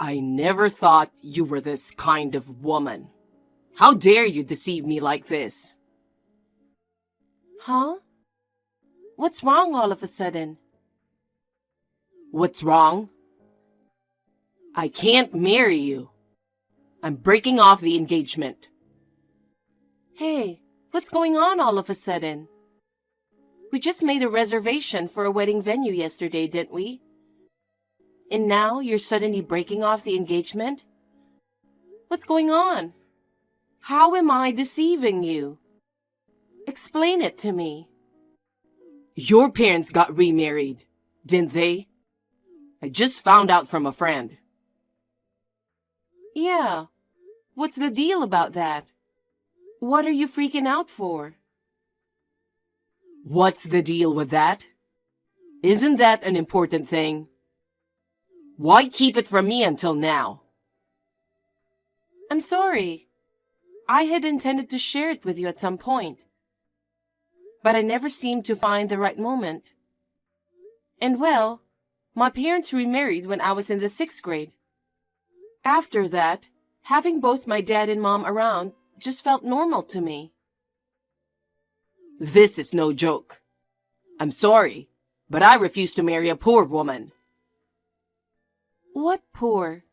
I never thought you were this kind of woman. How dare you deceive me like this? Huh? What's wrong all of a sudden? What's wrong? I can't marry you. I'm breaking off the engagement. Hey, what's going on all of a sudden? We just made a reservation for a wedding venue yesterday, didn't we? And now you're suddenly breaking off the engagement? What's going on? How am I deceiving you? Explain it to me. Your parents got remarried, didn't they? I just found out from a friend. Yeah. What's the deal about that? What are you freaking out for? What's the deal with that? Isn't that an important thing? Why keep it from me until now? I'm sorry. I had intended to share it with you at some point. But I never seemed to find the right moment. And well, my parents remarried when I was in the 6th grade. After that, having both my dad and mom around just felt normal to me. This is no joke. I'm sorry, but I refuse to marry a poor woman. What poor?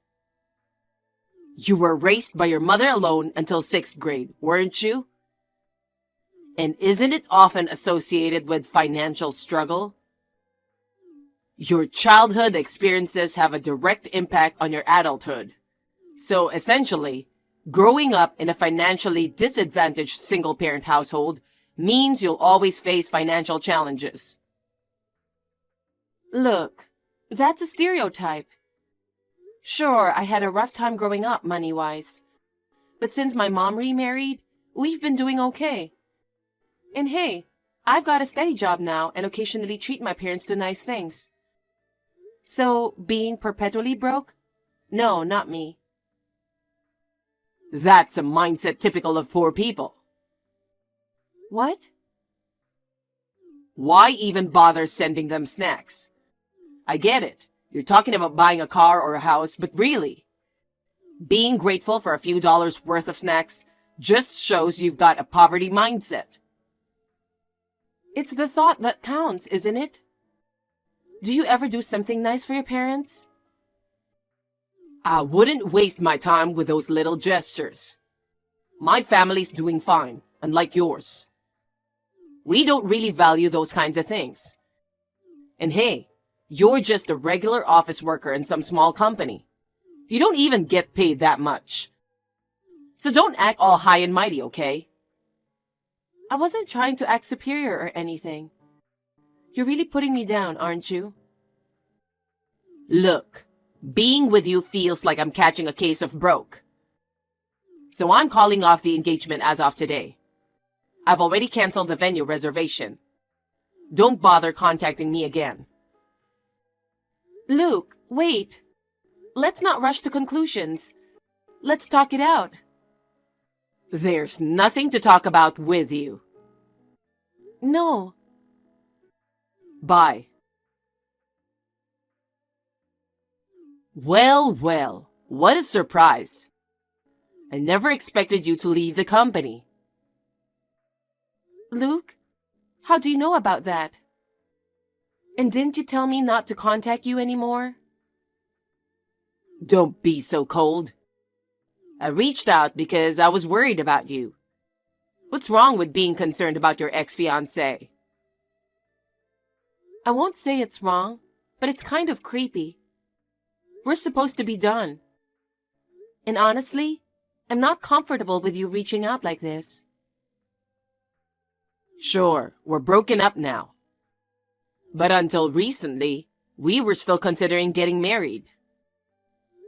You were raised by your mother alone until 6th grade, weren't you? And isn't it often associated with financial struggle? Your childhood experiences have a direct impact on your adulthood. So essentially, growing up in a financially disadvantaged single-parent household means you'll always face financial challenges. Look, that's a stereotype. Sure, I had a rough time growing up money-wise. But since my mom remarried, we've been doing okay. And hey, I've got a steady job now and occasionally treat my parents to nice things. So, being perpetually broke? No, not me. That's a mindset typical of poor people. What? Why even bother sending them snacks? I get it. You're talking about buying a car or a house, but really, being grateful for a few dollars worth of snacks just shows you've got a poverty mindset. It's the thought that counts, isn't it? Do you ever do something nice for your parents? I wouldn't waste my time with those little gestures. My family's doing fine, unlike yours. We don't really value those kinds of things. And hey, you're just a regular office worker in some small company. You don't even get paid that much. So don't act all high and mighty, okay? I wasn't trying to act superior or anything. You're really putting me down, aren't you? Look, being with you feels like I'm catching a case of broke. So I'm calling off the engagement as of today. I've already canceled the venue reservation. Don't bother contacting me again. Luke, wait. Let's not rush to conclusions. Let's talk it out. There's nothing to talk about with you. No. Bye. Well, well, what a surprise. I never expected you to leave the company. Luke, how do you know about that? And didn't you tell me not to contact you anymore? Don't be so cold. I reached out because I was worried about you. What's wrong with being concerned about your ex-fiancé? I won't say it's wrong, but it's kind of creepy. We're supposed to be done. And honestly, I'm not comfortable with you reaching out like this. Sure, we're broken up now. But until recently, we were still considering getting married.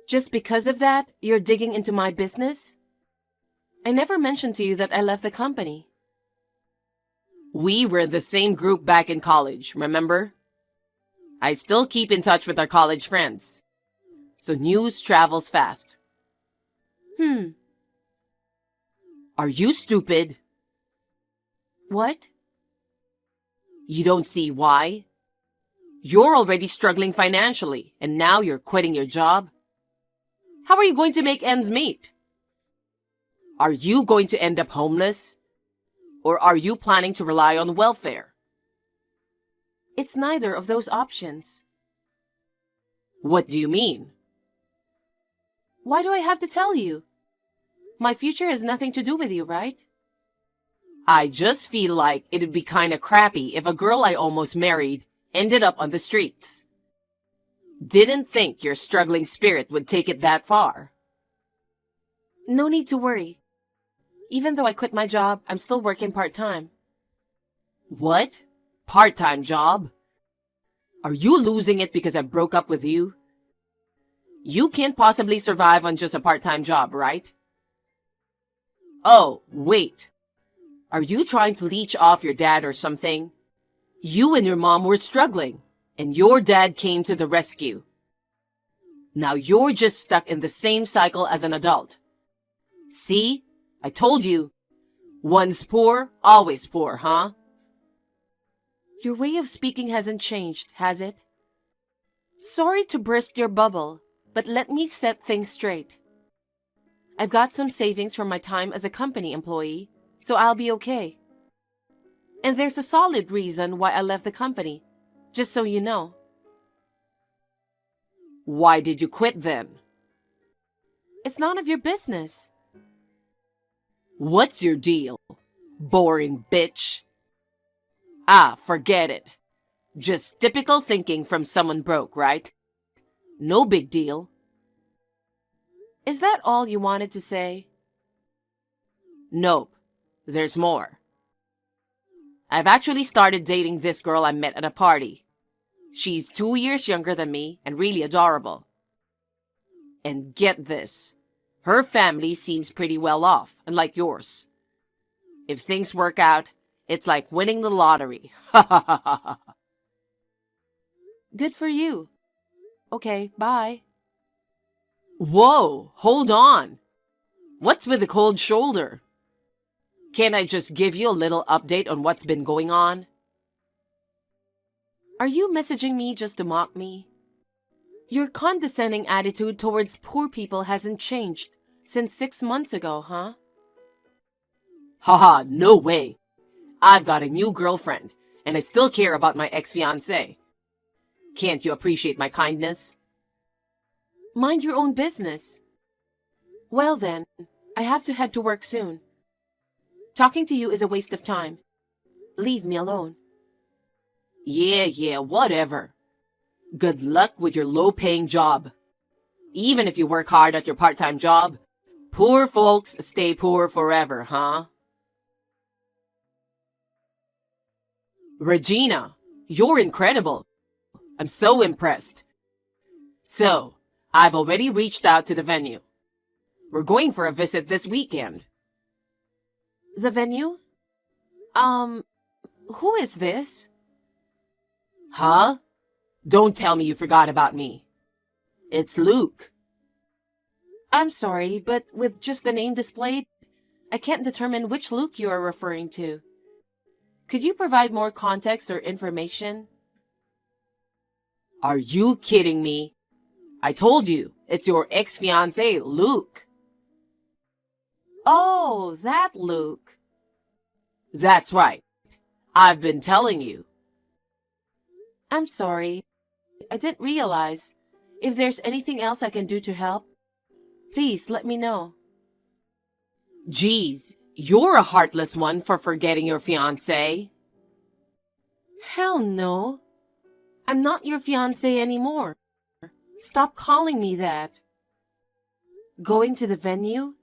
Just because of that, you're digging into my business? I never mentioned to you that I left the company. We were the same group back in college, remember? I still keep in touch with our college friends. So news travels fast. Are you stupid? What? You don't see why? You're already struggling financially, and now you're quitting your job? How are you going to make ends meet? Are you going to end up homeless? Or are you planning to rely on welfare? It's neither of those options. What do you mean? Why do I have to tell you? My future has nothing to do with you, right? I just feel like it'd be kinda crappy if a girl I almost married ended up on the streets. Didn't think your struggling spirit would take it that far. No need to worry. Even though I quit my job, I'm still working part-time. What? Part-time job? Are you losing it because I broke up with you? You can't possibly survive on just a part-time job, right? Oh, wait. Are you trying to leech off your dad or something? You and your mom were struggling, and your dad came to the rescue. Now you're just stuck in the same cycle as an adult. See? I told you. Once poor, always poor, huh? Your way of speaking hasn't changed, has it? Sorry to burst your bubble, but let me set things straight. I've got some savings from my time as a company employee, so I'll be okay. And there's a solid reason why I left the company, just so you know. Why did you quit then? It's none of your business. What's your deal? Boring bitch. Ah, forget it. Just typical thinking from someone broke, right? No big deal. Is that all you wanted to say? Nope. There's more. I've actually started dating this girl I met at a party. She's 2 years younger than me and really adorable. And get this. Her family seems pretty well off, unlike yours. If things work out, it's like winning the lottery. Ha ha ha ha ha. Good for you. Okay, bye. Whoa, hold on. What's with the cold shoulder? Can't I just give you a little update on what's been going on? Are you messaging me just to mock me? Your condescending attitude towards poor people hasn't changed since 6 months ago, huh? Haha, no way. I've got a new girlfriend, and I still care about my ex-fiancée. Can't you appreciate my kindness? Mind your own business. Well then, I have to head to work soon. Talking to you is a waste of time. Leave me alone. Yeah, whatever. Good luck with your low-paying job. Even if you work hard at your part-time job, poor folks stay poor forever, huh? Regina, you're incredible. I'm so impressed. So, I've already reached out to the venue. We're going for a visit this weekend. The venue? Who is this? Huh? Don't tell me you forgot about me. It's Luke. I'm sorry, but with just the name displayed, I can't determine which Luke you are referring to. Could you provide more context or information? Are you kidding me? I told you, it's your ex-fiancé, Luke. Oh, that Luke. That's right. I've been telling you. I'm sorry. I didn't realize. If there's anything else I can do to help, please let me know. Geez, you're a heartless one for forgetting your fiancé. Hell no. I'm not your fiancé anymore. Stop calling me that. Going to the venue?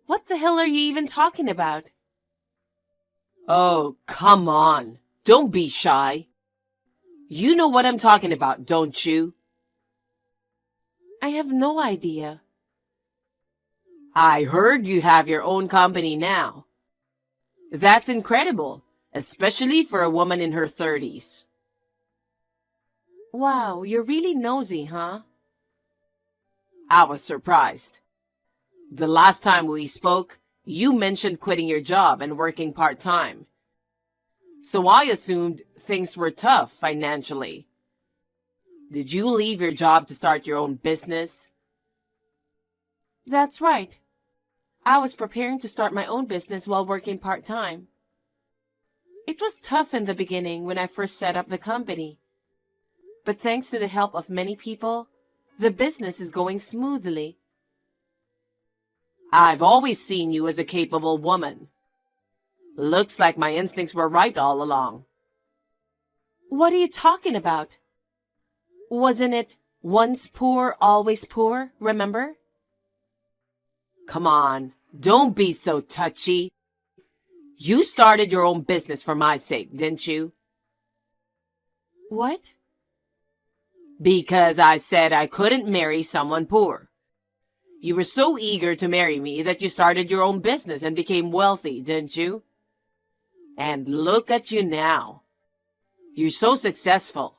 What the hell are you even talking about? Oh, come on. Don't be shy. You know what I'm talking about, don't you? I have no idea. I heard you have your own company now. That's incredible, especially for a woman in her 30s. Wow, you're really nosy, huh? I was surprised. The last time we spoke, you mentioned quitting your job and working part-time. So I assumed things were tough financially. Did you leave your job to start your own business? That's right. I was preparing to start my own business while working part-time. It was tough in the beginning when I first set up the company. But thanks to the help of many people, the business is going smoothly. I've always seen you as a capable woman. Looks like my instincts were right all along. What are you talking about? Wasn't it once poor, always poor, remember? Come on, don't be so touchy. You started your own business for my sake, didn't you? What? Because I said I couldn't marry someone poor. You were so eager to marry me that you started your own business and became wealthy, didn't you? And look at you now. You're so successful.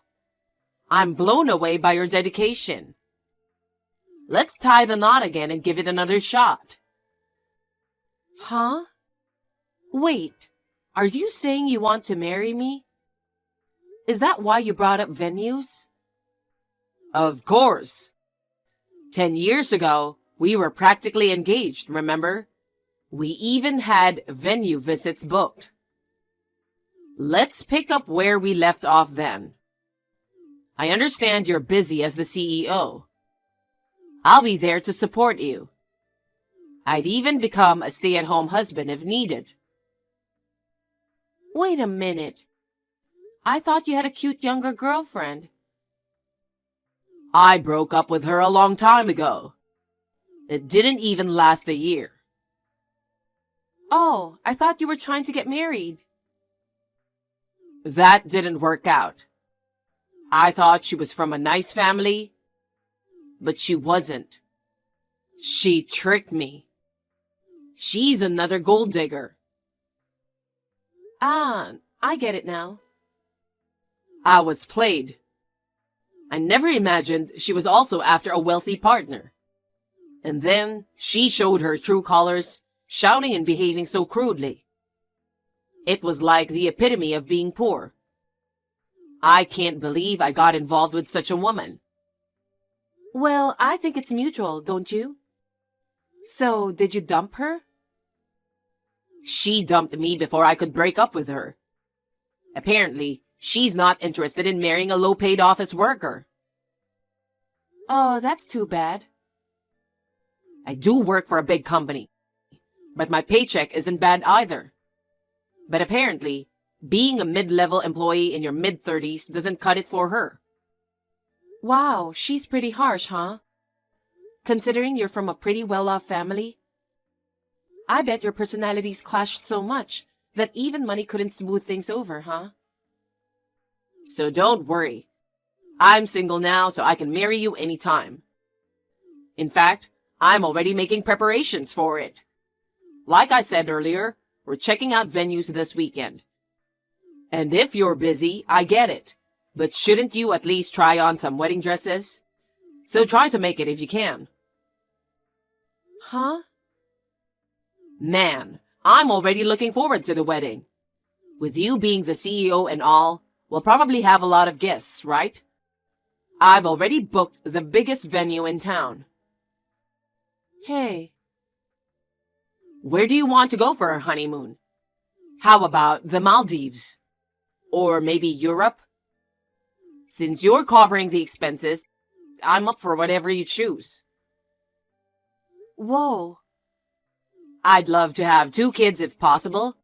I'm blown away by your dedication. Let's tie the knot again and give it another shot. Huh? Wait, are you saying you want to marry me? Is that why you brought up venues? Of course. 10 years ago, we were practically engaged, remember? We even had venue visits booked. Let's pick up where we left off then. I understand you're busy as the CEO. I'll be there to support you. I'd even become a stay-at-home husband if needed. Wait a minute. I thought you had a cute younger girlfriend. I broke up with her a long time ago. It didn't even last a year. Oh, I thought you were trying to get married. That didn't work out. I thought she was from a nice family, but she wasn't. She tricked me. She's another gold digger. Ah, I get it now. I was played. I never imagined she was also after a wealthy partner. And then she showed her true colors, shouting and behaving so crudely. It was like the epitome of being poor. I can't believe I got involved with such a woman. Well, I think it's mutual, don't you? So, did you dump her? She dumped me before I could break up with her. Apparently, she's not interested in marrying a low-paid office worker. Oh, that's too bad. I do work for a big company, but my paycheck isn't bad either. But apparently, being a mid-level employee in your mid-30s doesn't cut it for her. Wow, she's pretty harsh, huh? Considering you're from a pretty well-off family. I bet your personalities clashed so much that even money couldn't smooth things over, huh? So don't worry. I'm single now, so I can marry you anytime. In fact, I'm already making preparations for it. Like I said earlier, we're checking out venues this weekend. And if you're busy, I get it. But shouldn't you at least try on some wedding dresses? So try to make it if you can. Huh? Man, I'm already looking forward to the wedding. With you being the CEO and all, we'll probably have a lot of guests, right? I've already booked the biggest venue in town. Hey. Where do you want to go for our honeymoon? How about the Maldives? Or maybe Europe? Since you're covering the expenses, I'm up for whatever you choose. Whoa. I'd love to have 2 kids if possible.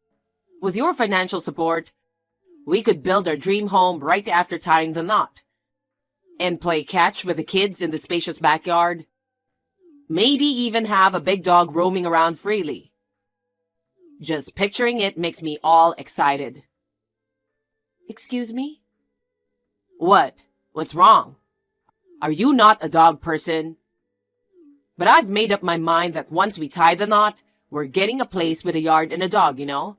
With your financial support, we could build our dream home right after tying the knot. And play catch with the kids in the spacious backyard. Maybe even have a big dog roaming around freely. Just picturing it makes me all excited. Excuse me? What? What's wrong? Are you not a dog person? But I've made up my mind that once we tie the knot, we're getting a place with a yard and a dog, you know?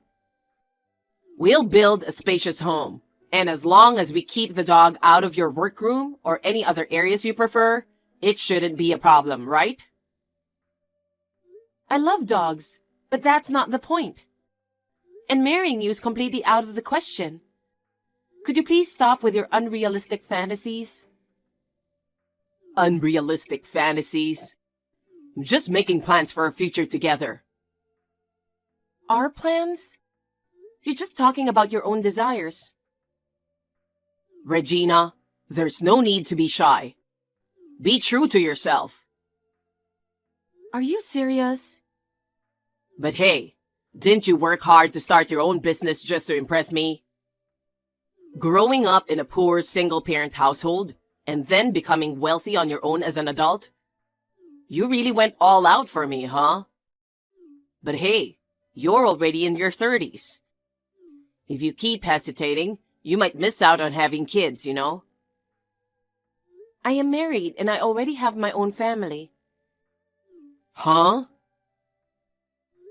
We'll build a spacious home, and as long as we keep the dog out of your workroom or any other areas you prefer, it shouldn't be a problem, right? I love dogs, but that's not the point. And marrying you is completely out of the question. Could you please stop with your unrealistic fantasies? Unrealistic fantasies? I'm just making plans for a future together. Our plans? You're just talking about your own desires. Regina, there's no need to be shy. Be true to yourself. Are you serious? But hey, didn't you work hard to start your own business just to impress me? Growing up in a poor single-parent household and then becoming wealthy on your own as an adult? You really went all out for me, huh? But hey, you're already in your 30s. If you keep hesitating, you might miss out on having kids, you know? I am married and I already have my own family. Huh?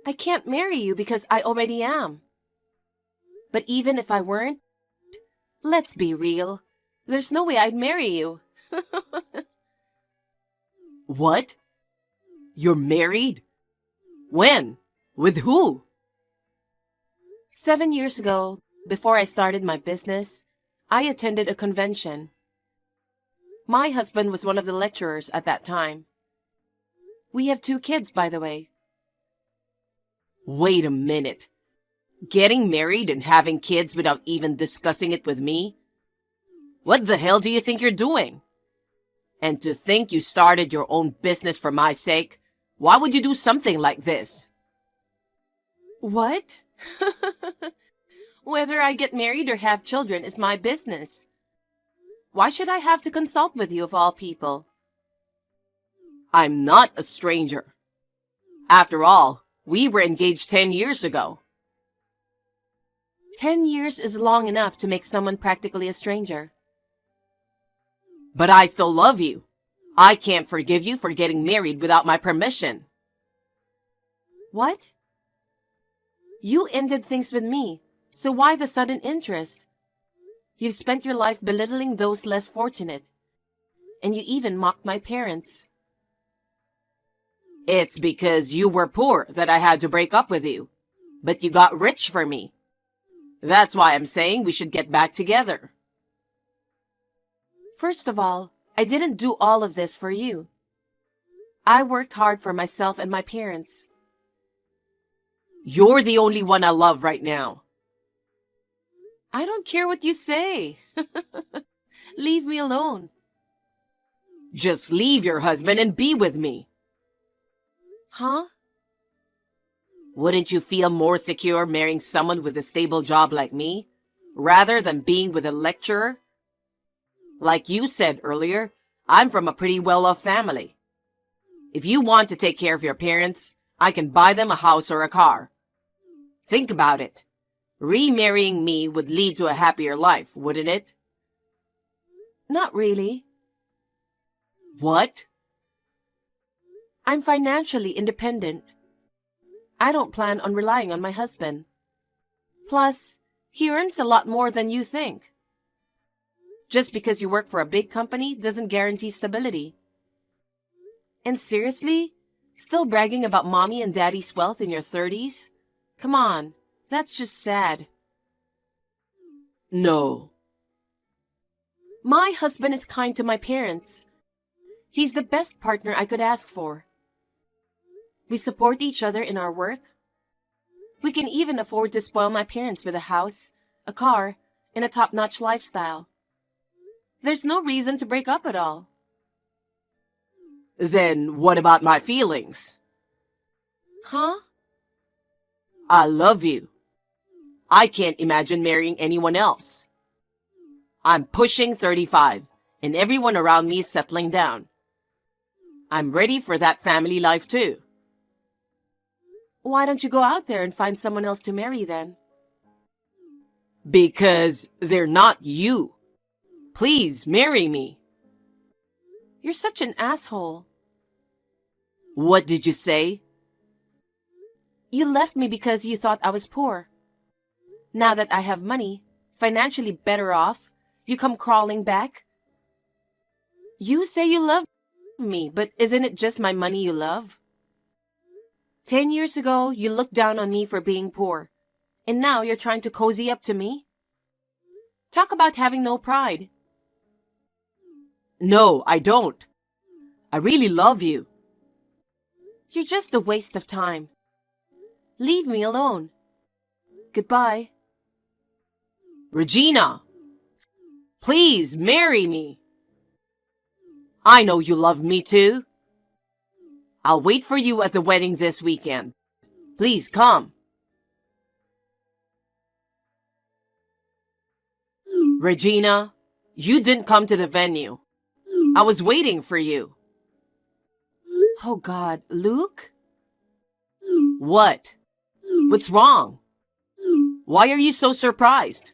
I can't marry you because I already am. But even if I weren't, let's be real. There's no way I'd marry you. What? You're married? When? With who? 7 years ago, before I started my business, I attended a convention. My husband was one of the lecturers at that time. We have 2 kids, by the way. Wait a minute. Getting married and having kids without even discussing it with me? What the hell do you think you're doing? And to think you started your own business for my sake? Why would you do something like this? What? Whether I get married or have children is my business. Why should I have to consult with you of all people? I'm not a stranger. After all, we were engaged 10 years ago. 10 years is long enough to make someone practically a stranger. But I still love you. I can't forgive you for getting married without my permission. What? You ended things with me, so why the sudden interest? You've spent your life belittling those less fortunate, and you even mocked my parents. It's because you were poor that I had to break up with you. But you got rich for me. That's why I'm saying we should get back together. First of all, I didn't do all of this for you. I worked hard for myself and my parents. You're the only one I love right now. I don't care what you say. Leave me alone. Just leave your husband and be with me. Huh? Wouldn't you feel more secure marrying someone with a stable job like me, rather than being with a lecturer? Like you said earlier, I'm from a pretty well-off family. If you want to take care of your parents, I can buy them a house or a car. Think about it. Remarrying me would lead to a happier life, wouldn't it? Not really. What? I'm financially independent. I don't plan on relying on my husband. Plus, he earns a lot more than you think. Just because you work for a big company doesn't guarantee stability. And seriously? Still bragging about mommy and daddy's wealth in your 30s? Come on, that's just sad. No. My husband is kind to my parents. He's the best partner I could ask for. We support each other in our work. We can even afford to spoil my parents with a house, a car, and a top-notch lifestyle. There's no reason to break up at all. Then what about my feelings? Huh? I love you. I can't imagine marrying anyone else. I'm pushing 35, and everyone around me is settling down. I'm ready for that family life too. Why don't you go out there and find someone else to marry then? Because they're not you. Please marry me. You're such an asshole. What did you say? You left me because you thought I was poor. Now that I have money, financially better off, you come crawling back. You say you love me, but isn't it just my money you love? 10 years ago, you looked down on me for being poor, and now you're trying to cozy up to me? Talk about having no pride. No, I don't. I really love you. You're just a waste of time. Leave me alone. Goodbye. Regina! Please marry me. I know you love me too. I'll wait for you at the wedding this weekend. Please come. Regina, you didn't come to the venue. I was waiting for you. Oh God, Luke? What? What's wrong? Why are you so surprised?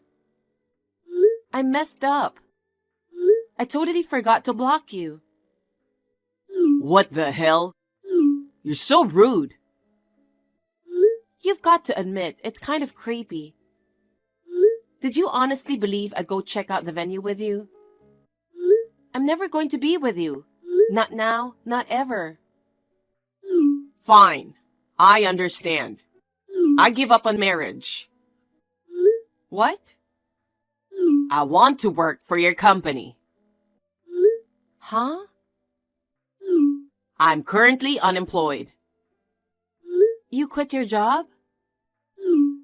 I messed up. I totally forgot to block you. What the hell? You're so rude. You've got to admit, it's kind of creepy. Did you honestly believe I'd go check out the venue with you? I'm never going to be with you. Not now, not ever. Fine. I understand. I give up on marriage. What? I want to work for your company. Huh? I'm currently unemployed. You quit your job?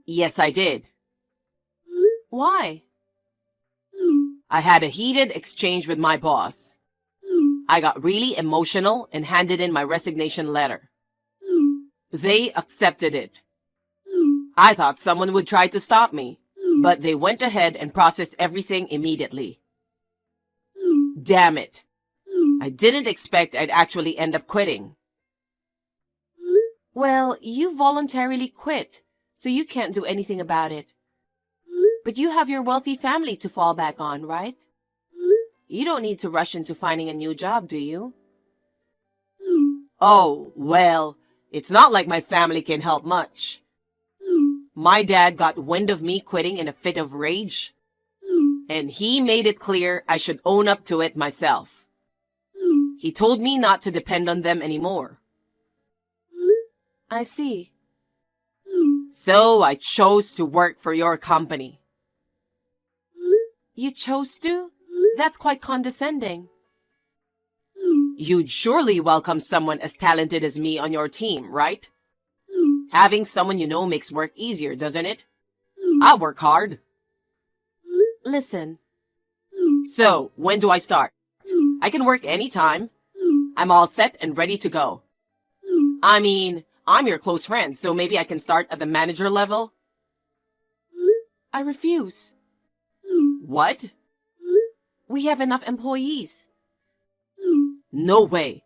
Yes, I did. Why? I had a heated exchange with my boss. I got really emotional and handed in my resignation letter. They accepted it. I thought someone would try to stop me, but they went ahead and processed everything immediately. Damn it. I didn't expect I'd actually end up quitting. Well, you voluntarily quit, so you can't do anything about it. But you have your wealthy family to fall back on, right? You don't need to rush into finding a new job, do you? Oh, well, it's not like my family can help much. My dad got wind of me quitting in a fit of rage, and he made it clear I should own up to it myself. He told me not to depend on them anymore. I see. So I chose to work for your company. You chose to? That's quite condescending. You'd surely welcome someone as talented as me on your team, right? Having someone you know makes work easier, doesn't it? I work hard. Listen, So, when do I start? I can work anytime. I'm all set and ready to go. I mean, I'm your close friend, so maybe I can start at the manager level? I refuse. What? We have enough employees. No way.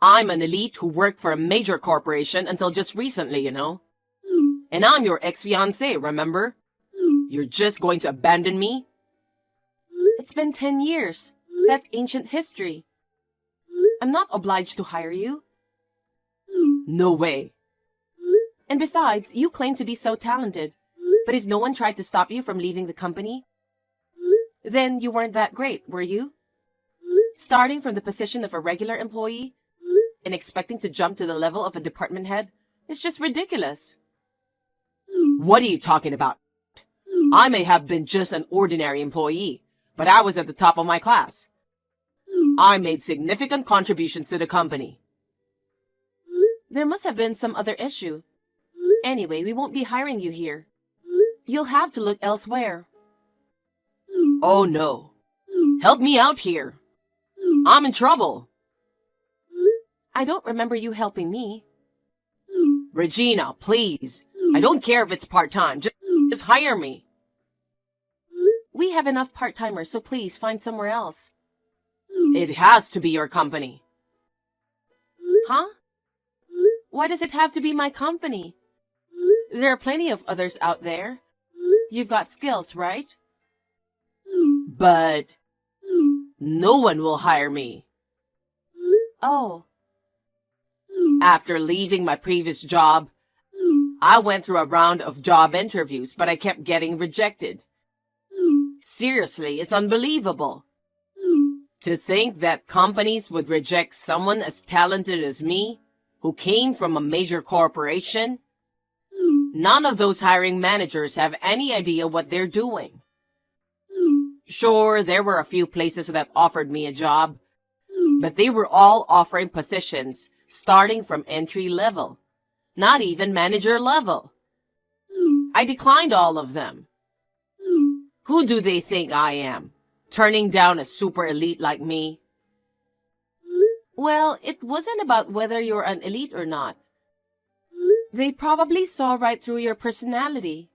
I'm an elite who worked for a major corporation until just recently, you know? And I'm your ex-fiancée, remember? You're just going to abandon me? It's been 10 years. That's ancient history. I'm not obliged to hire you. No way. And besides, you claim to be so talented. But if no one tried to stop you from leaving the company, then you weren't that great, were you? Starting from the position of a regular employee and expecting to jump to the level of a department head is just ridiculous. What are you talking about? I may have been just an ordinary employee, but I was at the top of my class. I made significant contributions to the company. There must have been some other issue. Anyway, we won't be hiring you here. You'll have to look elsewhere. Oh no. Help me out here. I'm in trouble. I don't remember you helping me. Regina, please. I don't care if it's part-time. Just hire me. We have enough part-timers, so please find somewhere else. It has to be your company. Huh? Why does it have to be my company? There are plenty of others out there. You've got skills, right? But no one will hire me. Oh, After leaving my previous job, I went through a round of job interviews, but I kept getting rejected. Seriously, it's unbelievable. To think that companies would reject someone as talented as me, who came from a major corporation. None of those hiring managers have any idea what they're doing. Sure, there were a few places that offered me a job, but they were all offering positions starting from entry level, not even manager level. I declined all of them. Who do they think I am, turning down a super elite like me? Well, it wasn't about whether you're an elite or not. They probably saw right through your personality.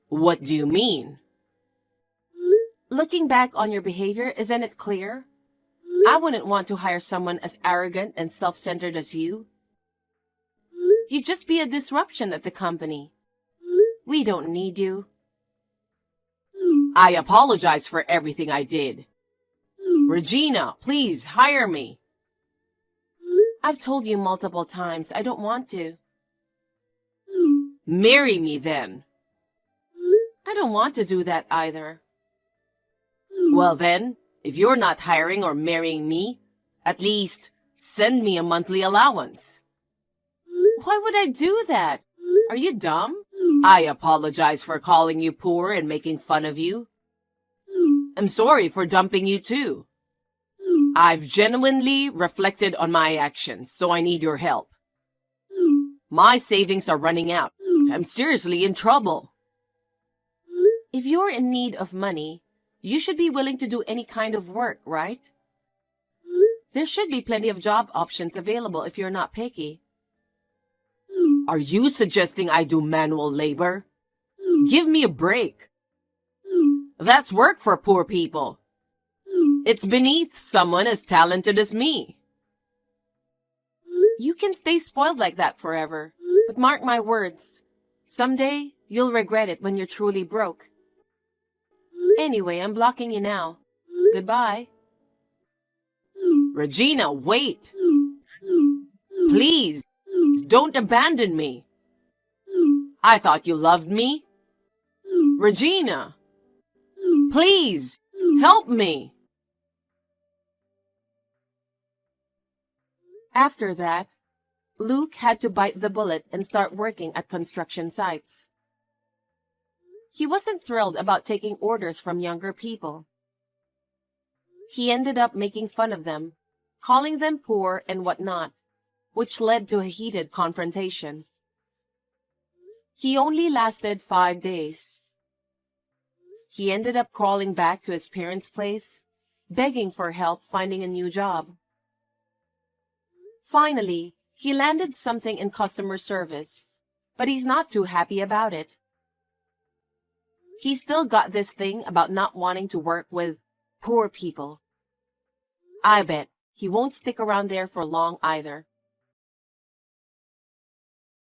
What do you mean? Looking back on your behavior, isn't it clear? I wouldn't want to hire someone as arrogant and self-centered as you. You'd just be a disruption at the company. We don't need you. I apologize for everything I did. Regina, please hire me. I've told you multiple times I don't want to. Marry me then. I don't want to do that either. Well then, if you're not hiring or marrying me, at least send me a monthly allowance. Why would I do that? Are you dumb? I apologize for calling you poor and making fun of you. I'm sorry for dumping you too. I've genuinely reflected on my actions, so I need your help. My savings are running out. I'm seriously in trouble. If you're in need of money, you should be willing to do any kind of work, right? There should be plenty of job options available if you're not picky. Are you suggesting I do manual labor? Give me a break. That's work for poor people. It's beneath someone as talented as me. You can stay spoiled like that forever, but mark my words, someday you'll regret it when you're truly broke. Anyway, I'm blocking you now. Goodbye. Regina, wait. Please, don't abandon me. I thought you loved me. Regina, please, help me. After that, Luke had to bite the bullet and start working at construction sites. He wasn't thrilled about taking orders from younger people. He ended up making fun of them, calling them poor and whatnot, which led to a heated confrontation. He only lasted 5 days. He ended up crawling back to his parents' place, begging for help finding a new job. Finally, he landed something in customer service, but he's not too happy about it. He still got this thing about not wanting to work with poor people. I bet he won't stick around there for long either.